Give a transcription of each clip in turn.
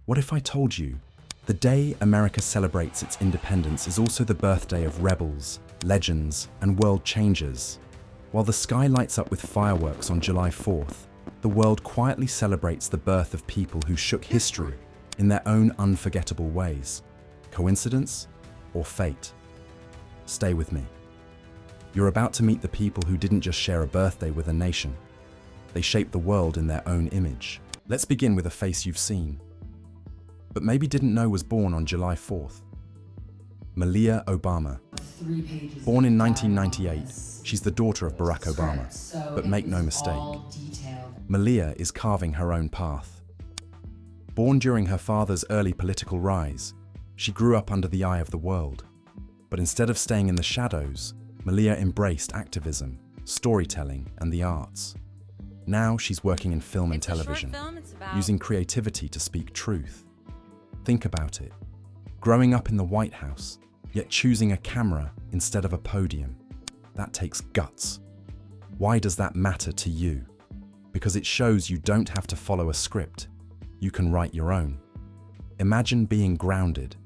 What if I told you the day America celebrates its independence is also the birthday of rebels, legends, and world changers? While the sky lights up with fireworks on July 4th, the world quietly celebrates the birth of people who shook history in their own unforgettable ways. Coincidence or fate? Stay with me. You're about to meet the people who didn't just share a birthday with a nation. They shaped the world in their own image. Let's begin with a face you've seen, but maybe didn't know was born on July 4th. Malia Obama. Born in 1998, she's the daughter of Barack Obama. But make no mistake, Malia is carving her own path. Born during her father's early political rise, she grew up under the eye of the world. But instead of staying in the shadows, Malia embraced activism, storytelling, and the arts. Now she's working in film and television, using creativity to speak truth. Think about it. Growing up in the White House, yet choosing a camera instead of a podium. That takes guts. Why does that matter to you? Because it shows you don't have to follow a script. You can write your own. Imagine being grounded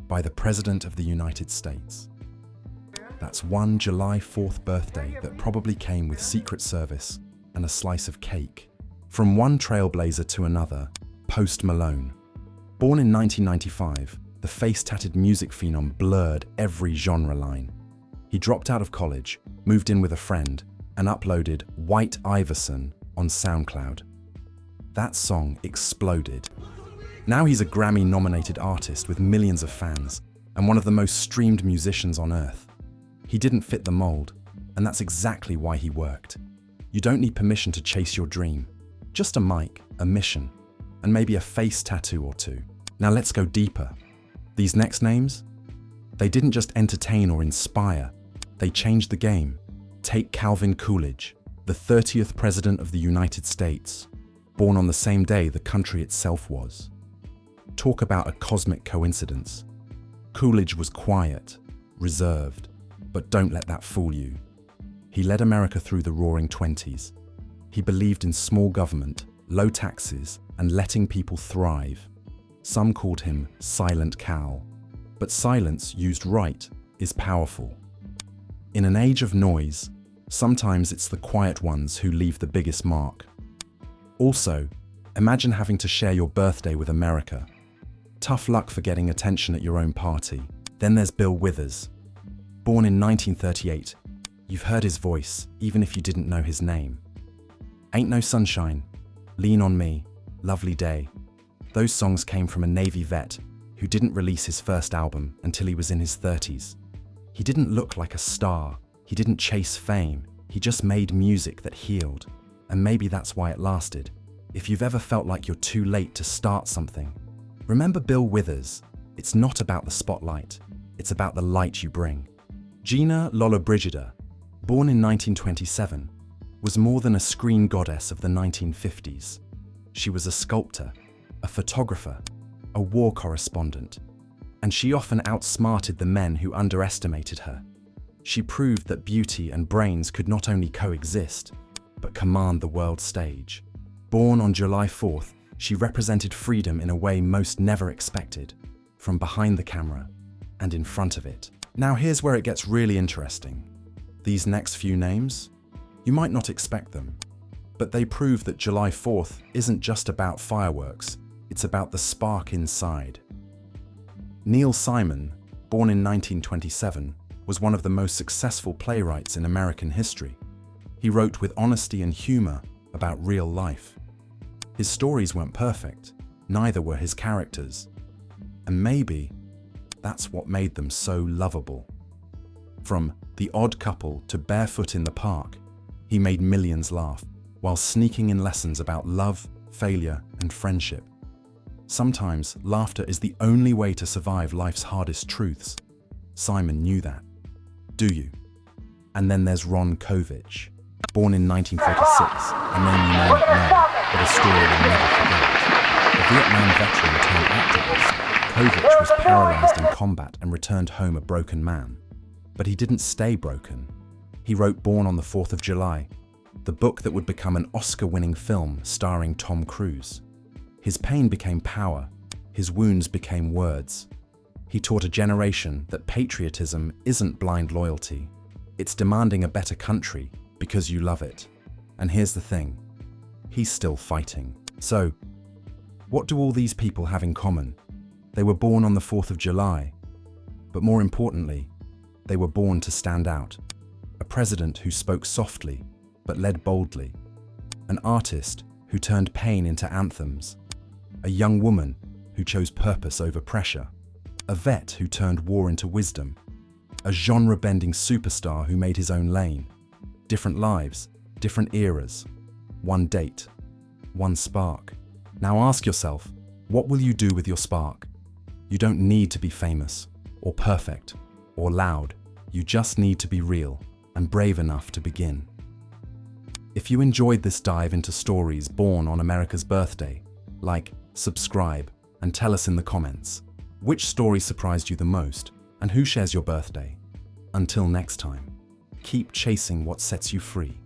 by the President of the United States. That's one July 4th birthday that probably came with Secret Service and a slice of cake. From one trailblazer to another, Post Malone. Born in 1995, the face-tatted music phenom blurred every genre line. He dropped out of college, moved in with a friend, and uploaded White Iverson on SoundCloud. That song exploded. Now he's a Grammy-nominated artist with millions of fans and one of the most streamed musicians on earth. He didn't fit the mold, and that's exactly why he worked. You don't need permission to chase your dream. Just a mic, a mission, and maybe a face tattoo or two. Now let's go deeper. These next names? They didn't just entertain or inspire, they changed the game. Take Calvin Coolidge, the 30th President of the United States, born on the same day the country itself was. Talk about a cosmic coincidence. Coolidge was quiet, reserved, but don't let that fool you. He led America through the Roaring Twenties. He believed in small government, low taxes, and letting people thrive. Some called him Silent Cal, but silence used right is powerful. In an age of noise, sometimes it's the quiet ones who leave the biggest mark. Also, imagine having to share your birthday with America. Tough luck for getting attention at your own party. Then there's Bill Withers. Born in 1938, you've heard his voice, even if you didn't know his name. Ain't No Sunshine, Lean on Me, Lovely Day. Those songs came from a Navy vet who didn't release his first album until he was in his 30s. He didn't look like a star, he didn't chase fame, he just made music that healed. And maybe that's why it lasted. If you've ever felt like you're too late to start something, remember Bill Withers. It's not about the spotlight, it's about the light you bring. Gina Lollobrigida, born in 1927, was more than a screen goddess of the 1950s. She was a sculptor, a photographer, a war correspondent, and she often outsmarted the men who underestimated her. She proved that beauty and brains could not only coexist, but command the world stage. Born on July 4th, she represented freedom in a way most never expected, from behind the camera and in front of it. Now here's where it gets really interesting. These next few names, you might not expect them, but they prove that July 4th isn't just about fireworks, it's about the spark inside. Neil Simon, born in 1927, was one of the most successful playwrights in American history. He wrote with honesty and humor about real life. His stories weren't perfect, neither were his characters. And maybe that's what made them so lovable. From The Odd Couple to Barefoot in the Park, he made millions laugh while sneaking in lessons about love, failure, and friendship. Sometimes laughter is the only way to survive life's hardest truths. Simon knew that. Do you? And then there's Ron Kovic, born in 1946, a name you may not know, but a story you'll never forget. A Vietnam veteran turned activist, Kovic was paralyzed in combat and returned home a broken man. But he didn't stay broken. He wrote Born on the 4th of July, the book that would become an Oscar-winning film starring Tom Cruise. His pain became power, his wounds became words. He taught a generation that patriotism isn't blind loyalty. It's demanding a better country because you love it. And here's the thing, he's still fighting. So, what do all these people have in common? They were born on the 4th of July, but more importantly, they were born to stand out. A president who spoke softly, but led boldly. An artist who turned pain into anthems. A young woman who chose purpose over pressure. A vet who turned war into wisdom. A genre-bending superstar who made his own lane. Different lives, different eras. One date, one spark. Now ask yourself, what will you do with your spark? You don't need to be famous, or perfect, or loud. You just need to be real and brave enough to begin. If you enjoyed this dive into stories born on America's birthday, like, subscribe, and tell us in the comments which story surprised you the most and who shares your birthday. Until next time, keep chasing what sets you free.